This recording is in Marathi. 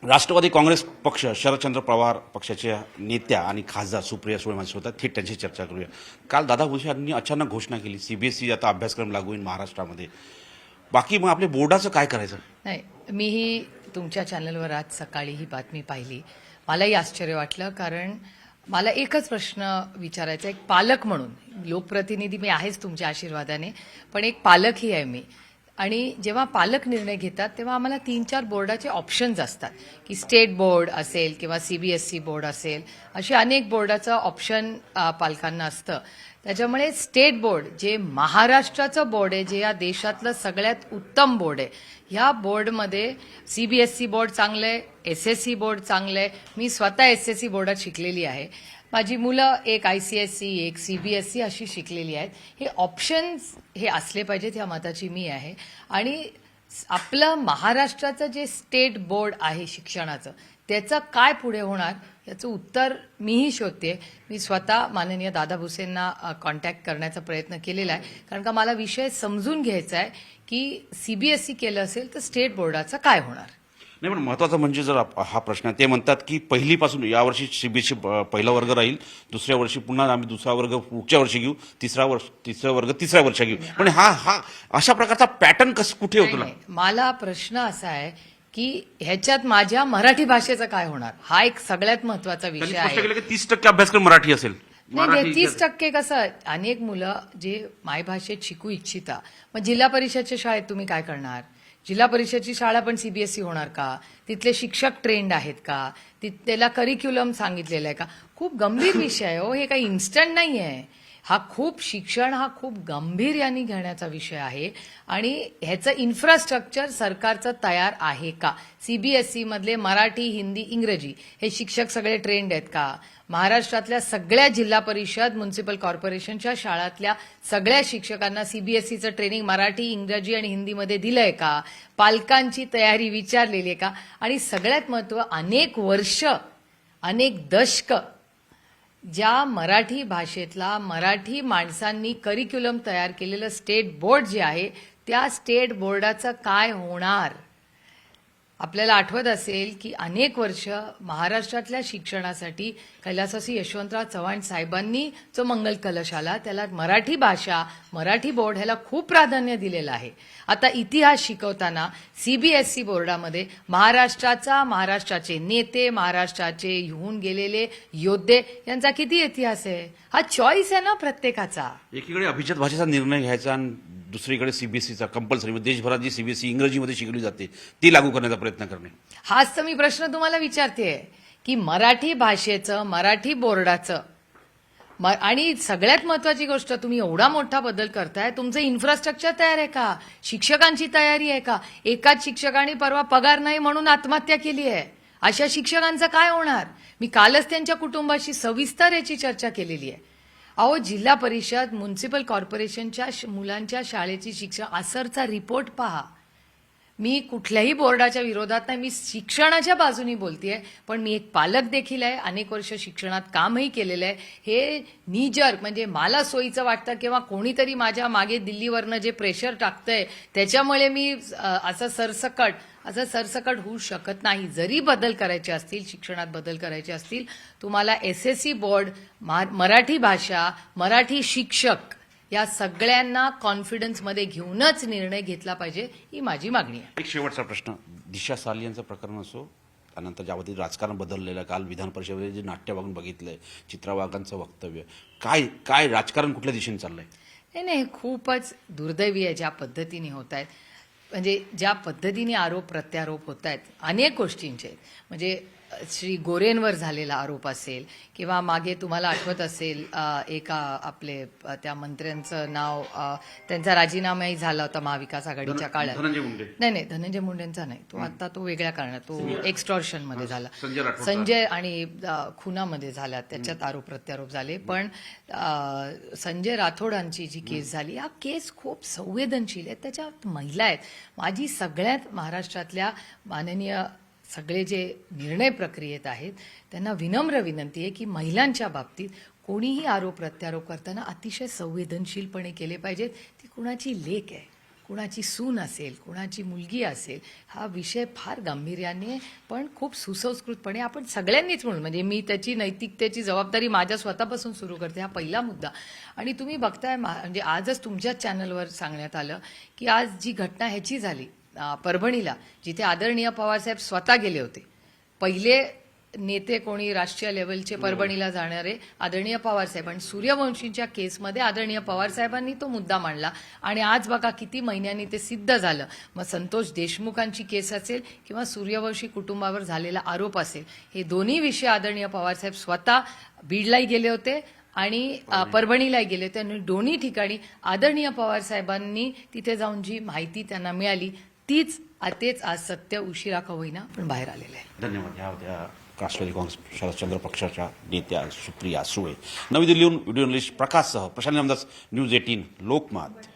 राष्ट्रवादी काँग्रेस पक्ष शरदचंद्र पवार पक्षाच्या नेत्या आणि खासदार सुप्रिया सुळे माझ्यासोबत थेट त्यांची चर्चा करूया. काल दादा भुसे यांनी अचानक घोषणा केली सीबीएसई आता अभ्यासक्रम लागू होईल महाराष्ट्रामध्ये. बाकी मग आपल्या बोर्डाचं काय करायचं? नाही, मीही तुमच्या चॅनलवर आज सकाळी ही बातमी पाहिली. मलाही आश्चर्य वाटलं, कारण मला एकच प्रश्न विचारायचा. एक पालक म्हणून, लोकप्रतिनिधी मी आहेच तुमच्या आशीर्वादाने, पण एक पालकही आहे मी. आणि जेव्हा पालक निर्णय घेतात तेव्हा आम्हाला 3-4 बोर्डाचे ऑप्शन्स असतात की स्टेट बोर्ड असेल किंवा सीबीएसई बोर्ड असेल, अशी अनेक बोर्डाचं ऑप्शन पालकांना असतं. त्याच्यामुळे स्टेट बोर्ड जे महाराष्ट्राचं बोर्ड आहे, जे या देशातलं सगळ्यात उत्तम बोर्ड आहे, ह्या बोर्डमध्ये सीबीएसई बोर्ड चांगलं आहे, एसएससी बोर्ड चांगलं आहे. मी स्वतः एसएससी बोर्डात शिकलेली आहे. माझी मुलं एक आयसीएसई एक सीबीएसई अशी शिकलेली आहेत. हे ऑप्शन्स हे असले पाहिजेत, ह्या मताची मी आहे. आणि आपलं महाराष्ट्राचं जे स्टेट बोर्ड आहे शिक्षणाचं, त्याचं काय पुढे होणार याचं उत्तर मीही शोधते. मी स्वतः माननीय दादा भुसेंना कॉन्टॅक्ट करण्याचा प्रयत्न केलेला आहे, कारण का मला विषय समजून घ्यायचा आहे की सीबीएसई केलं असेल तर स्टेट बोर्डाचं काय होणार. नाही, पण महत्त्वाचं म्हणजे जर हा प्रश्न आहे, ते म्हणतात की पहिलीपासून यावर्षी सीबीएसई पहिला वर्ग राहील, दुसऱ्या वर्षी पुन्हा आम्ही दुसरा वर्ग पुढच्या वर्षी घेऊ, तिसरा वर्ग तिसऱ्या वर्षी घेऊ. पण हा अशा प्रकारचा पॅटर्न कसं कुठे होतो? मला प्रश्न असा आहे की ह्याच्यात माझ्या मराठी भाषेचं काय होणार, हा एक सगळ्यात महत्वाचा विषय आहे. 30% अभ्यासक्रम मराठी असेल. नाही, 30% कसं, अनेक मुलं जे मायभाषेत शिकू इच्छिता, मग जिल्हा परिषदच्या शाळेत तुम्ही काय करणार? जिल्हा परिषदची शाळा पण सीबीएसई होणार का? तिथले शिक्षक ट्रेंड आहेत का? त्याला करिक्युलम सांगितलेलं आहे का? खूप गंभीर विषय आहे हो, हे काही इन्स्टंट नाही आहे. शिक्षण हा खूप गांभीर्याने घेण्याचा विषय आहे. आणि ह्याचं इन्फ्रास्ट्रक्चर सरकारचं तयार आहे का? सीबीएसई मधले मराठी, हिंदी, इंग्रजी हे शिक्षक सगळे ट्रेंड आहेत का? महाराष्ट्रातल्या सगळ्या जिल्हा परिषद, म्युनिसिपल कॉर्पोरेशनच्या शाळातल्या सगळ्या शिक्षकांना सीबीएसईचं ट्रेनिंग मराठी, इंग्रजी आणि हिंदीमध्ये दिलंय का? पालकांची तयारी विचारलेली आहे का? आणि सगळ्यात महत्त्वाचं, अनेक वर्ष, अनेक दशक ज्या मराठी भाषेतला मराठी माणसांनी करिक्युलम तयार केलेलं स्टेट बोर्ड जे आहे, त्या स्टेट बोर्डाचं काय होणार? आपल्याला आठवत असेल की अनेक वर्ष महाराष्ट्रातल्या शिक्षणासाठी कैलासवासी यशवंतराव चव्हाण साहेबांनी जो मंगल कलश आला, त्याला मराठी भाषा, मराठी बोर्ड ह्याला खूप प्राधान्य दिलेलं आहे. आता इतिहास शिकवताना सीबीएसई बोर्डामध्ये महाराष्ट्राचे नेते, महाराष्ट्राचे होऊन गेलेले योद्धे यांचा किती इतिहास आहे? हा चॉईस आहे ना प्रत्येकाचा. एकीकडे अभिजात भाषेचा निर्णय घ्यायचा आणि दुसरीकडे सीबीएसईचा कंपल्सरी, देशभरात जी सीबीएसई इंग्रजीमध्ये शिकवली जाते ती लागू करण्याचा प्रयत्न करणे. हाच तर मी प्रश्न तुम्हाला विचारते की मराठी भाषेचं, मराठी बोर्डाचं, आणि सगळ्यात महत्वाची गोष्ट, तुम्ही एवढा मोठा बदल करताय, तुमचं इन्फ्रास्ट्रक्चर तयार आहे का? शिक्षकांची तयारी आहे का? एकाच शिक्षकाने परवा पगार नाही म्हणून आत्महत्या केली आहे. अशा शिक्षकांचं काय होणार? मी कालच त्यांच्या कुटुंबाशी सविस्तर याची चर्चा केलेली आहे. अहो, जिल्हा परिषद, म्युनिसिपल कॉर्पोरेशनच्या मुलांच्या शाळेची शिक्षण असरचा रिपोर्ट पहा. मी कुठल्याही बोर्डाच्या विरोधात नाही, मी शिक्षणाच्या बाजूनी बोलतेय, पण मी एक पालक देखील आहे, अनेक वर्ष शिक्षणात कामही केलेलं आहे. हे नीजर म्हणजे मला सोयीचं वाटतं किंवा कोणीतरी माझ्या मागे दिल्लीवरनं जे प्रेशर टाकतंय त्याच्यामुळे मी असं सरसकट होऊ शकत नाही. जरी बदल करायचे असतील, शिक्षणात बदल करायचे असतील, तुम्हाला एसएससी बोर्ड, मराठी भाषा, मराठी शिक्षक या सगळ्यांना कॉन्फिडन्समध्ये घेऊनच निर्णय घेतला पाहिजे, ही माझी मागणी आहे. एक शेवटचा प्रश्न, दिशा सालियांचं प्रकरण असो, त्यानंतर ज्यावरती राजकारण बदललेलं, काल विधान परिषदेमध्ये जे नाट्य वागून बघितलंय, चित्रा वाघांचं वक्तव्य, काय राजकारण कुठल्या दिशेने चाललंय? नाही, खूपच दुर्दैवी आहे ज्या पद्धतीने होत आहेत. म्हणजे ज्या पद्धतीने आरोप प्रत्यारोप होत आहेत अनेक गोष्टींचे, म्हणजे श्री गोरेंवर झालेला आरोप असेल किंवा मागे तुम्हाला आठवत असेल एका आपले त्या मंत्र्यांचं नाव, त्यांचा राजीनामाही झाला होता महाविकास आघाडीच्या काळात. नाही, धनंजय मुंडेंचा नाही, तो वेगळ्या कारणात, तो एक्स्टॉर्शनमध्ये झाला, संजय आणि खुनामध्ये झाला, त्याच्यात आरोप प्रत्यारोप झाले. पण संजय राठोडांची जी केस झाली, हा केस खूप संवेदनशील आहे, त्याच्यात महिला आहेत. माझी सगळ्यात महाराष्ट्रातल्या माननीय सगळे जे निर्णय प्रक्रियेत आहेत त्यांना विनम्र विनंती आहे की महिलांच्या बाबतीत कोणीही आरोप प्रत्यारोप करताना अतिशय संवेदनशीलपणे केले पाहिजेत. ती कुणाची लेक आहे. कुणाची सून असेल, कुणाची मुलगी असेल, हा विषय फार गांभीर्याने पण खूप सुसंस्कृतपणे आपण सगळ्यांनीच म्हणून, म्हणजे मी त्याची नैतिकतेची जबाबदारी माझ्या स्वतःपासून सुरू करते, हा पहिला मुद्दा. आणि तुम्ही बघताय म्हणजे आजच तुमच्याच चॅनलवर सांगण्यात आलं की आज जी घटना ह्याची झाली परभणीला, जिथे आदरणीय पवारसाहेब स्वतः गेले होते, पहिले नेते कोणी राष्ट्रीय लेवलचे परभणीला जाणारे आदरणीय पवारसाहेब, आणि सूर्यवंशींच्या केसमध्ये आदरणीय पवारसाहेबांनी तो मुद्दा मांडला. आणि आज बघा किती महिन्यांनी ते सिद्ध झालं. मग संतोष देशमुखांची केस असेल किंवा सूर्यवंशी कुटुंबावर झालेला आरोप असेल, हे दोन्ही विषय आदरणीय पवारसाहेब स्वतः बीडलाही गेले होते आणि परभणीलाही गेले होते, आणि दोन्ही ठिकाणी आदरणीय पवारसाहेबांनी तिथे जाऊन जी माहिती त्यांना मिळाली तेच आज सत्य उशिरा का होईना पण बाहेर आलेलं आहे. धन्यवाद. ह्या होत्या राष्ट्रवादी काँग्रेस शरदचंद्र पक्षाच्या नेत्या सुप्रिया सुळे. नवी दिल्लीहून व्हिडिओ जर्नलिस्ट प्रकाशसह प्रशांत रामदास, न्यूज 18 लोकमत.